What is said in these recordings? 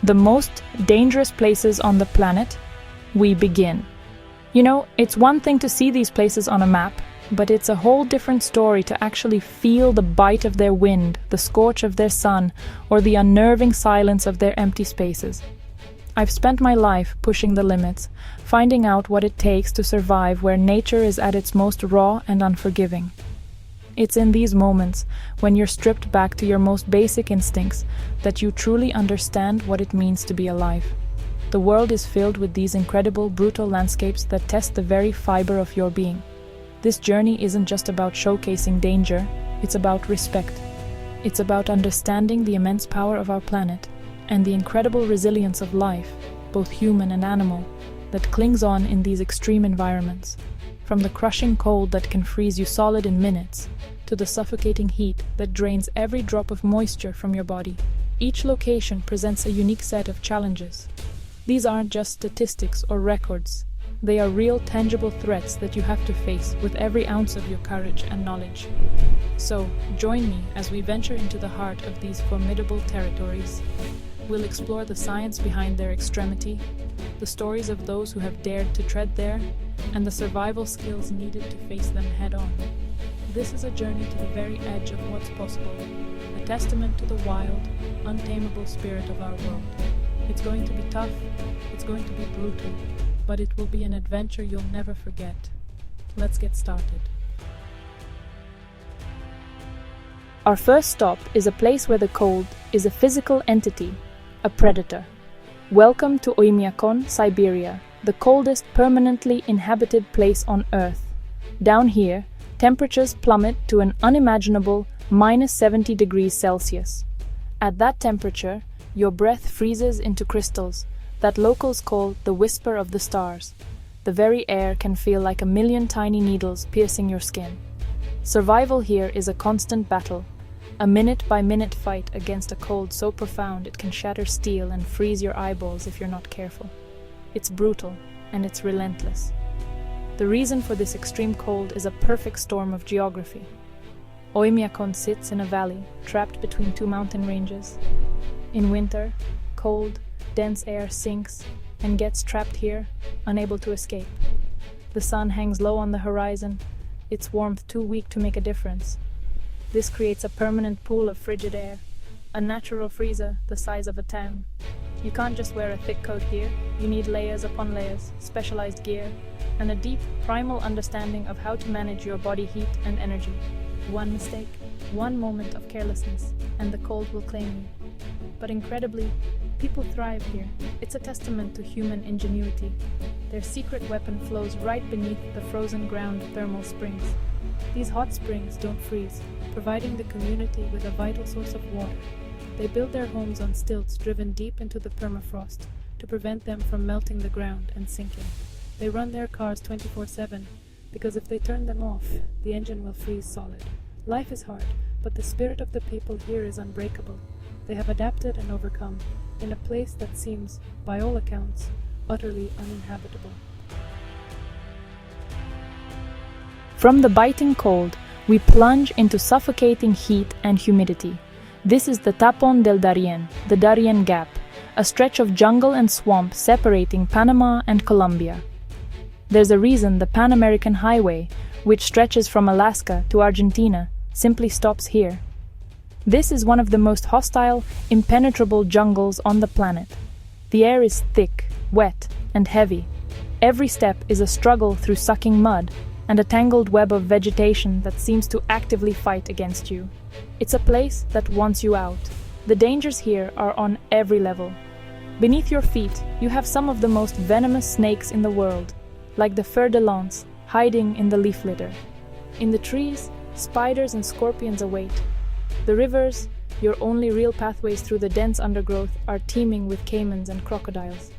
the most dangerous places on the planet, we begin. You know, it's one thing to see these places on a map, but it's a whole different story to actually feel the bite of their wind, the scorch of their sun, or the unnerving silence of their empty spaces. I've spent my life pushing the limits, finding out what it takes to survive where nature is at its most raw and unforgiving. It's in these moments, when you're stripped back to your most basic instincts, that you truly understand what it means to be alive. The world is filled with these incredible, brutal landscapes that test the very fiber of your being. This journey isn't just about showcasing danger, it's about respect. It's about understanding the immense power of our planet and the incredible resilience of life, both human and animal, that clings on in these extreme environments. From the crushing cold that can freeze you solid in minutes, to the suffocating heat that drains every drop of moisture from your body, each location presents a unique set of challenges. These aren't just statistics or records. They are real, tangible threats that you have to face with every ounce of your courage and knowledge. So, join me as we venture into the heart of these formidable territories. We'll explore the science behind their extremity, the stories of those who have dared to tread there, and the survival skills needed to face them head-on. This is a journey to the very edge of what's possible, a testament to the wild, untamable spirit of our world. It's going to be tough, it's going to be brutal, but it will be an adventure you'll never forget. Let's get started. Our first stop is a place where the cold is a physical entity, a predator. Welcome to Oimiakón, Siberia, the coldest permanently inhabited place on Earth. Down here, temperatures plummet to an unimaginable -70 degrees Celsius. At that temperature, your breath freezes into crystals that locals call the whisper of the stars. The very air can feel like a million tiny needles piercing your skin. Survival here is a constant battle, a minute-by-minute fight against a cold so profound it can shatter steel and freeze your eyeballs if you're not careful. It's brutal, and it's relentless. The reason for this extreme cold is a perfect storm of geography. Oimiakón sits in a valley, trapped between two mountain ranges. In winter, cold, dense air sinks and gets trapped here, unable to escape. The sun hangs low on the horizon, its warmth too weak to make a difference. This creates a permanent pool of frigid air, a natural freezer the size of a town. You can't just wear a thick coat here, you need layers upon layers, specialized gear, and a deep, primal understanding of how to manage your body heat and energy. One mistake, one moment of carelessness, and the cold will claim you. But incredibly, people thrive here. It's a testament to human ingenuity. Their secret weapon flows right beneath the frozen ground thermal springs. These hot springs don't freeze, providing the community with a vital source of water. They build their homes on stilts driven deep into the permafrost to prevent them from melting the ground and sinking. They run their cars 24/7 because if they turn them off, the engine will freeze solid. Life is hard, but the spirit of the people here is unbreakable. They have adapted and overcome in a place that seems, by all accounts, utterly uninhabitable. From the biting cold, we plunge into suffocating heat and humidity. This is the Tapón del Darién, the Darién Gap, a stretch of jungle and swamp separating Panama and Colombia. There's a reason the Pan American Highway, which stretches from Alaska to Argentina, simply stops here. This is one of the most hostile, impenetrable jungles on the planet. The air is thick, wet, and heavy. Every step is a struggle through sucking mud and a tangled web of vegetation that seems to actively fight against you. It's a place that wants you out. The dangers here are on every level. Beneath your feet, you have some of the most venomous snakes in the world, like the fer de lance, hiding in the leaf litter. In the trees, spiders and scorpions await. The rivers, your only real pathways through the dense undergrowth, are teeming with caimans and crocodiles.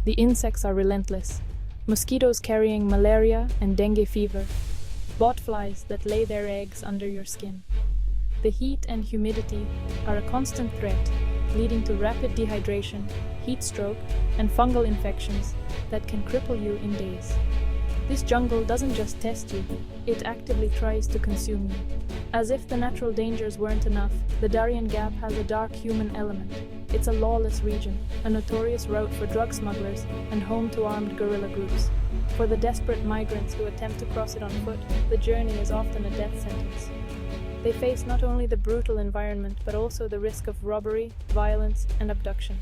The insects are relentless. Mosquitoes carrying malaria and dengue fever. Botflies that lay their eggs under your skin. The heat and humidity are a constant threat, leading to rapid dehydration, heat stroke, and fungal infections that can cripple you in days. This jungle doesn't just test you, it actively tries to consume you. As if the natural dangers weren't enough, the Darién Gap has a dark human element. It's a lawless region, a notorious route for drug smugglers and home to armed guerrilla groups. For the desperate migrants who attempt to cross it on foot, the journey is often a death sentence. They face not only the brutal environment but also the risk of robbery, violence, and abduction.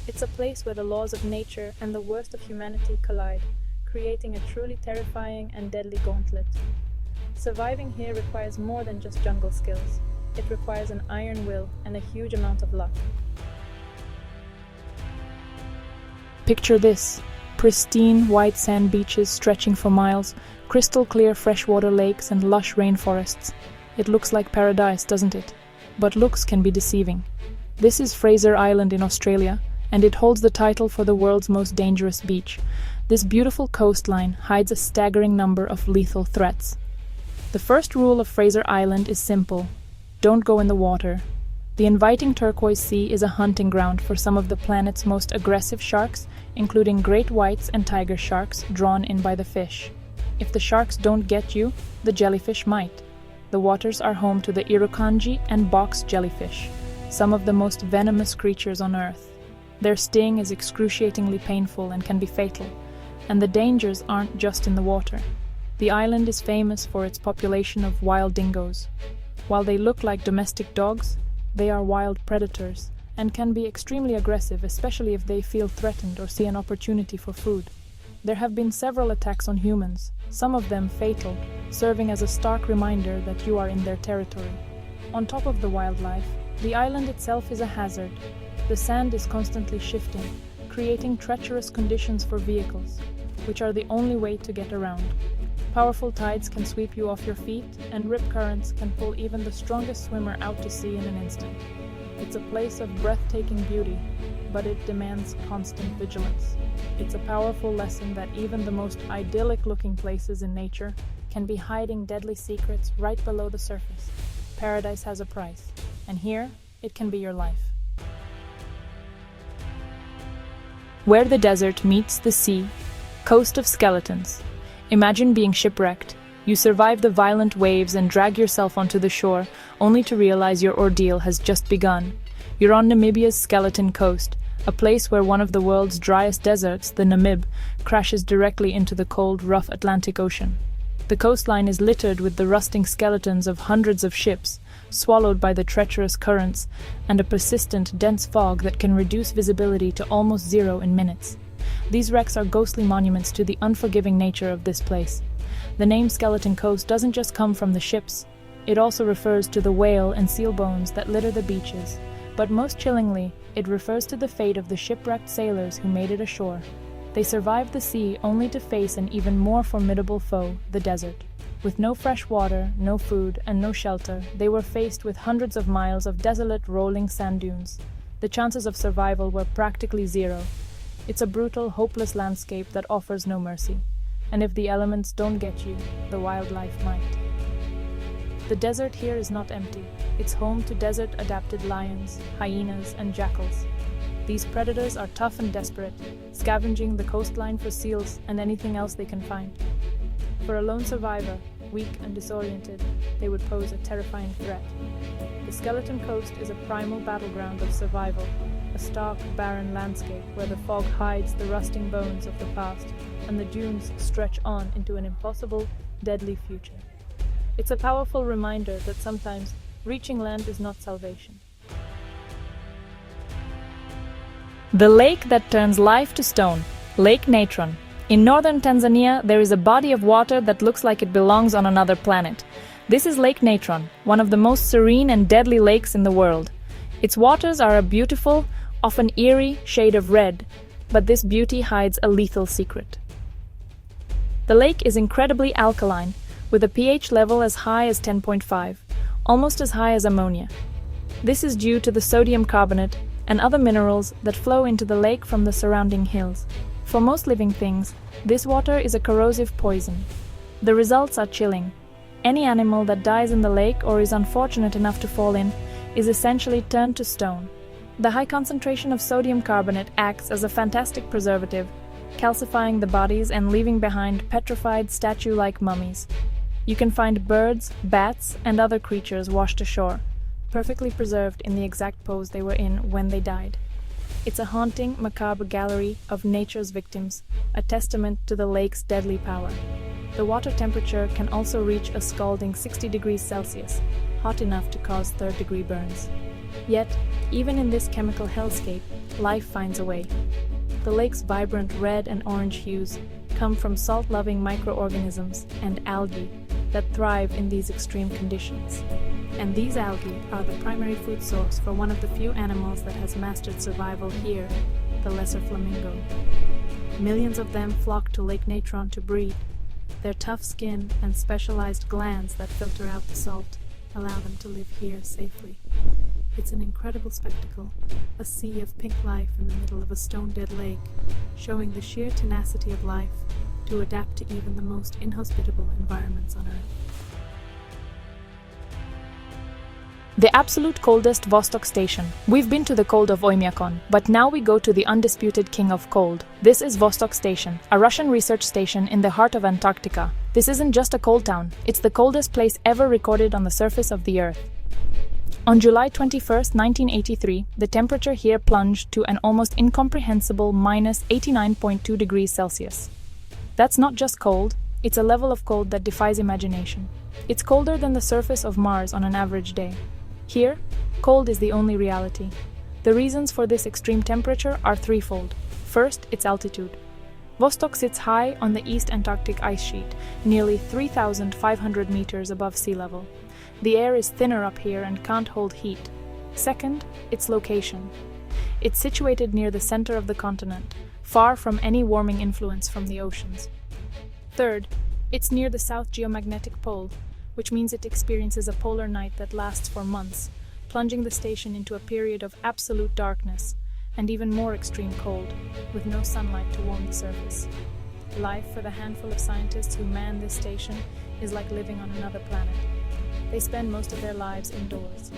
It's a place where the laws of nature and the worst of humanity collide, creating a truly terrifying and deadly gauntlet. Surviving here requires more than just jungle skills. It requires an iron will and a huge amount of luck. Picture this: pristine white sand beaches stretching for miles, crystal clear freshwater lakes and lush rainforests. It looks like paradise, doesn't it? But looks can be deceiving. This is Fraser Island in Australia, and it holds the title for the world's most dangerous beach. This beautiful coastline hides a staggering number of lethal threats. The first rule of Fraser Island is simple: don't go in the water. The inviting turquoise sea is a hunting ground for some of the planet's most aggressive sharks, including great whites and tiger sharks drawn in by the fish. If the sharks don't get you, the jellyfish might. The waters are home to the irukandji and box jellyfish, some of the most venomous creatures on Earth. Their sting is excruciatingly painful and can be fatal, and the dangers aren't just in the water. The island is famous for its population of wild dingoes. While they look like domestic dogs, they are wild predators and can be extremely aggressive, especially if they feel threatened or see an opportunity for food. There have been several attacks on humans, some of them fatal, serving as a stark reminder that you are in their territory. On top of the wildlife, the island itself is a hazard. The sand is constantly shifting, creating treacherous conditions for vehicles, which are the only way to get around. Powerful tides can sweep you off your feet, and rip currents can pull even the strongest swimmer out to sea in an instant. It's a place of breathtaking beauty, but it demands constant vigilance. It's a powerful lesson that even the most idyllic-looking places in nature can be hiding deadly secrets right below the surface. Paradise has a price, and here, it can be your life. Where the desert meets the sea, coast of skeletons. Imagine being shipwrecked. You survive the violent waves and drag yourself onto the shore, only to realize your ordeal has just begun. You're on Namibia's Skeleton Coast, a place where one of the world's driest deserts, the Namib, crashes directly into the cold, rough Atlantic Ocean. The coastline is littered with the rusting skeletons of hundreds of ships, swallowed by the treacherous currents, and a persistent, dense fog that can reduce visibility to almost zero in minutes. These wrecks are ghostly monuments to the unforgiving nature of this place. The name Skeleton Coast doesn't just come from the ships. It also refers to the whale and seal bones that litter the beaches. But most chillingly, it refers to the fate of the shipwrecked sailors who made it ashore. They survived the sea only to face an even more formidable foe, the desert. With no fresh water, no food, and no shelter, they were faced with hundreds of miles of desolate, rolling sand dunes. The chances of survival were practically zero. It's a brutal, hopeless landscape that offers no mercy. And if the elements don't get you, the wildlife might. The desert here is not empty. It's home to desert-adapted lions, hyenas, and jackals. These predators are tough and desperate, scavenging the coastline for seals and anything else they can find. For a lone survivor, weak and disoriented, they would pose a terrifying threat. The Skeleton Coast is a primal battleground of survival, a stark, barren landscape where the fog hides the rusting bones of the past and the dunes stretch on into an impossible, deadly future. It's a powerful reminder that sometimes reaching land is not salvation. The lake that turns life to stone, Lake Natron. In northern Tanzania, there is a body of water that looks like it belongs on another planet. This is Lake Natron, one of the most serene and deadly lakes in the world. Its waters are a beautiful, often eerie shade of red, but this beauty hides a lethal secret. The lake is incredibly alkaline, with a pH level as high as 10.5, almost as high as ammonia. This is due to the sodium carbonate and other minerals that flow into the lake from the surrounding hills. For most living things, this water is a corrosive poison. The results are chilling. Any animal that dies in the lake or is unfortunate enough to fall in is essentially turned to stone. The high concentration of sodium carbonate acts as a fantastic preservative, calcifying the bodies and leaving behind petrified statue-like mummies. You can find birds, bats, and other creatures washed ashore, perfectly preserved in the exact pose they were in when they died. It's a haunting, macabre gallery of nature's victims, a testament to the lake's deadly power. The water temperature can also reach a scalding 60 degrees Celsius, hot enough to cause third-degree burns. Yet, even in this chemical hellscape, life finds a way. The lake's vibrant red and orange hues come from salt-loving microorganisms and algae that thrive in these extreme conditions. And these algae are the primary food source for one of the few animals that has mastered survival here, the lesser flamingo. Millions of them flock to Lake Natron to breed. Their tough skin and specialized glands that filter out the salt allow them to live here safely. It's an incredible spectacle, a sea of pink life in the middle of a stone-dead lake, showing the sheer tenacity of life to adapt to even the most inhospitable environments on Earth. The absolute coldest Vostok Station. We've been to the cold of Oimiakón, but now we go to the undisputed king of cold. This is Vostok Station, a Russian research station in the heart of Antarctica. This isn't just a cold town, it's the coldest place ever recorded on the surface of the Earth. On July 21, 1983, the temperature here plunged to an almost incomprehensible minus 89.2 degrees Celsius. That's not just cold, it's a level of cold that defies imagination. It's colder than the surface of Mars on an average day. Here, cold is the only reality. The reasons for this extreme temperature are threefold. First, its altitude. Vostok sits high on the East Antarctic ice sheet, nearly 3,500 meters above sea level. The air is thinner up here and can't hold heat. Second, its location. It's situated near the center of the continent, far from any warming influence from the oceans. Third, it's near the South Geomagnetic Pole, which means it experiences a polar night that lasts for months, plunging the station into a period of absolute darkness and even more extreme cold, with no sunlight to warm the surface. Life for the handful of scientists who man this station is like living on another planet. They spend most of their lives indoors.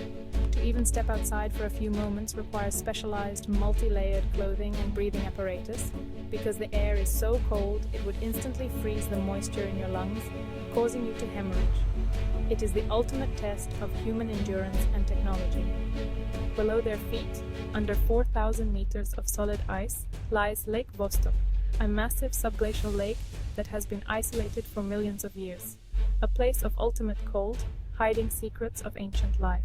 To even step outside for a few moments requires specialized, multi-layered clothing and breathing apparatus, because the air is so cold it would instantly freeze the moisture in your lungs, causing you to hemorrhage. It is the ultimate test of human endurance and technology. Below their feet, under 4,000 meters of solid ice, lies Lake Vostok, a massive subglacial lake that has been isolated for millions of years, a place of ultimate cold, hiding secrets of ancient life.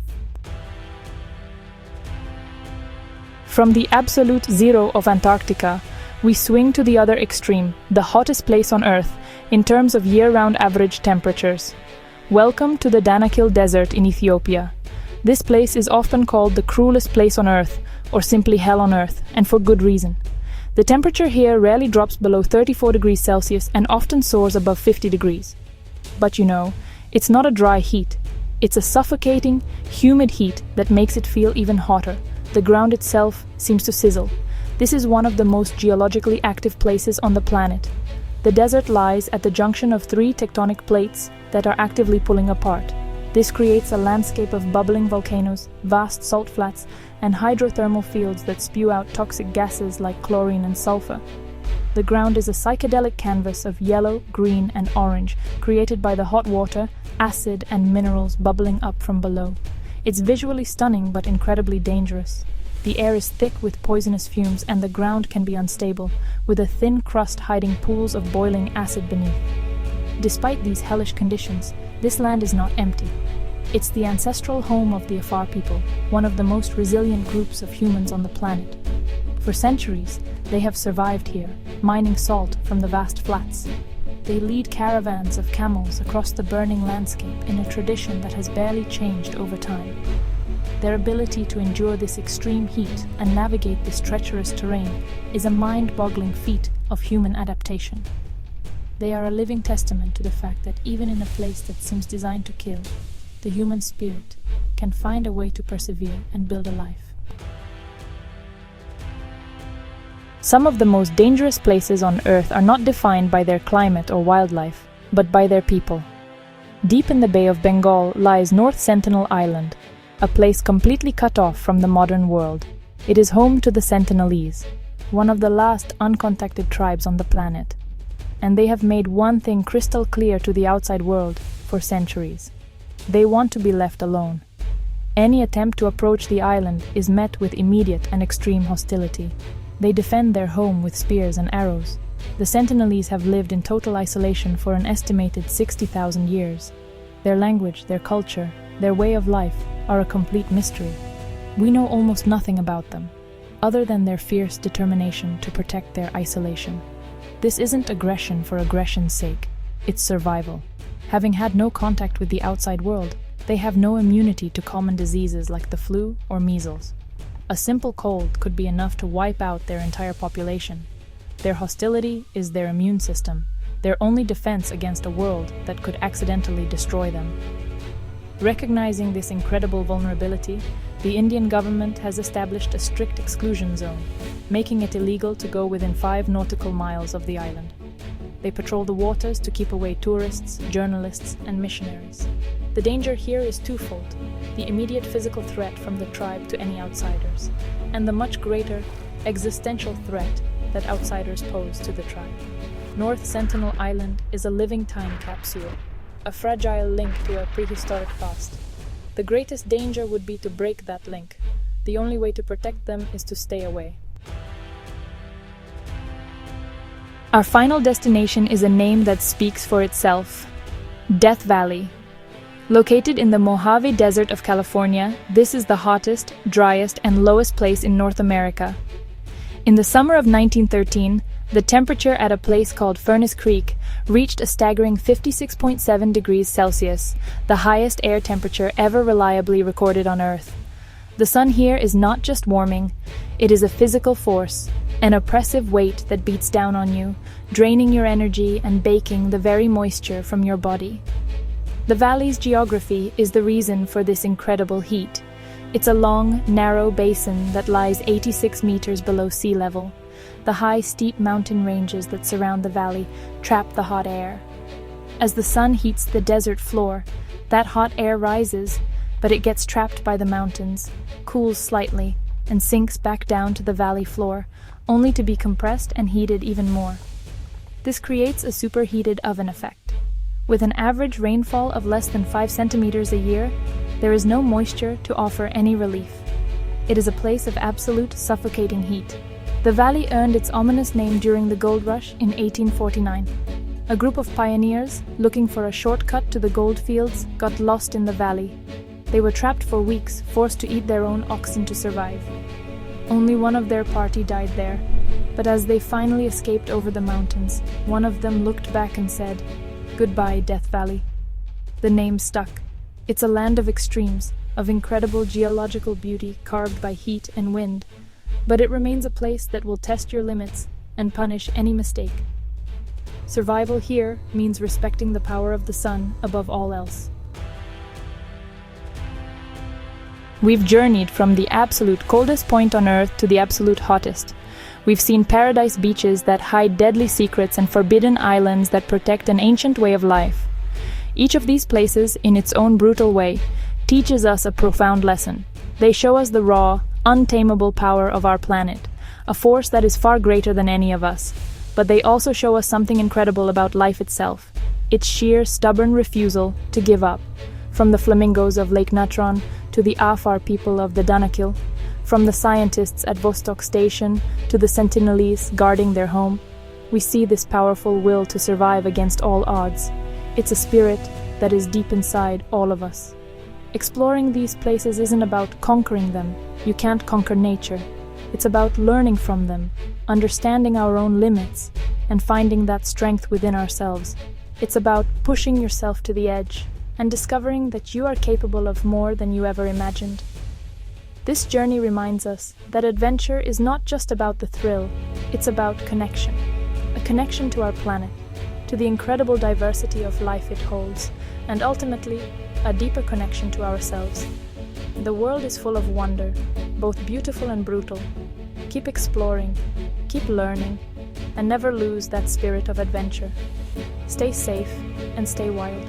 From the absolute zero of Antarctica, we swing to the other extreme, the hottest place on Earth, in terms of year-round average temperatures. Welcome to the Danakil Desert in Ethiopia. This place is often called the cruelest place on Earth, or simply hell on Earth, and for good reason. The temperature here rarely drops below 34 degrees Celsius and often soars above 50 degrees. But you know, it's not a dry heat. It's a suffocating, humid heat that makes it feel even hotter. The ground itself seems to sizzle. This is one of the most geologically active places on the planet. The desert lies at the junction of three tectonic plates that are actively pulling apart. This creates a landscape of bubbling volcanoes, vast salt flats, and hydrothermal fields that spew out toxic gases like chlorine and sulfur. The ground is a psychedelic canvas of yellow, green, and orange, created by the hot water, acid, and minerals bubbling up from below. It's visually stunning but incredibly dangerous. The air is thick with poisonous fumes and the ground can be unstable, with a thin crust hiding pools of boiling acid beneath. Despite these hellish conditions, this land is not empty. It's the ancestral home of the Afar people, one of the most resilient groups of humans on the planet. For centuries, they have survived here, mining salt from the vast flats. They lead caravans of camels across the burning landscape in a tradition that has barely changed over time. Their ability to endure this extreme heat and navigate this treacherous terrain is a mind-boggling feat of human adaptation. They are a living testament to the fact that even in a place that seems designed to kill, the human spirit can find a way to persevere and build a life. Some of the most dangerous places on Earth are not defined by their climate or wildlife, but by their people. Deep in the Bay of Bengal lies North Sentinel Island, a place completely cut off from the modern world. It is home to the Sentinelese, one of the last uncontacted tribes on the planet. And they have made one thing crystal clear to the outside world for centuries. They want to be left alone. Any attempt to approach the island is met with immediate and extreme hostility. They defend their home with spears and arrows. The Sentinelese have lived in total isolation for an estimated 60,000 years. Their language, their culture, their way of life are a complete mystery. We know almost nothing about them, other than their fierce determination to protect their isolation. This isn't aggression for aggression's sake, it's survival. Having had no contact with the outside world, they have no immunity to common diseases like the flu or measles. A simple cold could be enough to wipe out their entire population. Their hostility is their immune system, their only defense against a world that could accidentally destroy them. Recognizing this incredible vulnerability, the Indian government has established a strict exclusion zone, making it illegal to go within 5 nautical miles of the island. They patrol the waters to keep away tourists, journalists, and missionaries. The danger here is twofold: the immediate physical threat from the tribe to any outsiders, and the much greater existential threat that outsiders pose to the tribe. North Sentinel Island is a living time capsule, a fragile link to a prehistoric past. The greatest danger would be to break that link. The only way to protect them is to stay away. Our final destination is a name that speaks for itself: Death Valley. Located in the Mojave Desert of California, this is the hottest, driest, and lowest place in North America. In the summer of 1913, the temperature at a place called Furnace Creek reached a staggering 56.7 degrees Celsius, the highest air temperature ever reliably recorded on Earth. The sun here is not just warming, it is a physical force, an oppressive weight that beats down on you, draining your energy and baking the very moisture from your body. The valley's geography is the reason for this incredible heat. It's a long, narrow basin that lies 86 meters below sea level. The high, steep mountain ranges that surround the valley trap the hot air. As the sun heats the desert floor, that hot air rises, but it gets trapped by the mountains, cools slightly, and sinks back down to the valley floor, only to be compressed and heated even more. This creates a superheated oven effect. With an average rainfall of less than 5 centimeters a year, there is no moisture to offer any relief. It is a place of absolute suffocating heat. The valley earned its ominous name during the gold rush in 1849. A group of pioneers, looking for a shortcut to the gold fields, got lost in the valley. They were trapped for weeks, forced to eat their own oxen to survive. Only one of their party died there, but as they finally escaped over the mountains, one of them looked back and said, "Goodbye, Death Valley." The name stuck. It's a land of extremes, of incredible geological beauty carved by heat and wind, but it remains a place that will test your limits and punish any mistake. Survival here means respecting the power of the sun above all else. We've journeyed from the absolute coldest point on Earth to the absolute hottest. We've seen paradise beaches that hide deadly secrets and forbidden islands that protect an ancient way of life. Each of these places, in its own brutal way, teaches us a profound lesson. They show us the raw, untamable power of our planet, a force that is far greater than any of us. But they also show us something incredible about life itself, its sheer, stubborn refusal to give up. From the flamingos of Lake Natron to the Afar people of the Danakil, from the scientists at Vostok Station to the Sentinelese guarding their home, we see this powerful will to survive against all odds. It's a spirit that is deep inside all of us. Exploring these places isn't about conquering them. You can't conquer nature. It's about learning from them, understanding our own limits, and finding that strength within ourselves. It's about pushing yourself to the edge and discovering that you are capable of more than you ever imagined. This journey reminds us that adventure is not just about the thrill, it's about connection. A connection to our planet, to the incredible diversity of life it holds, and ultimately, a deeper connection to ourselves. The world is full of wonder, both beautiful and brutal. Keep exploring, keep learning, and never lose that spirit of adventure. Stay safe and stay wild.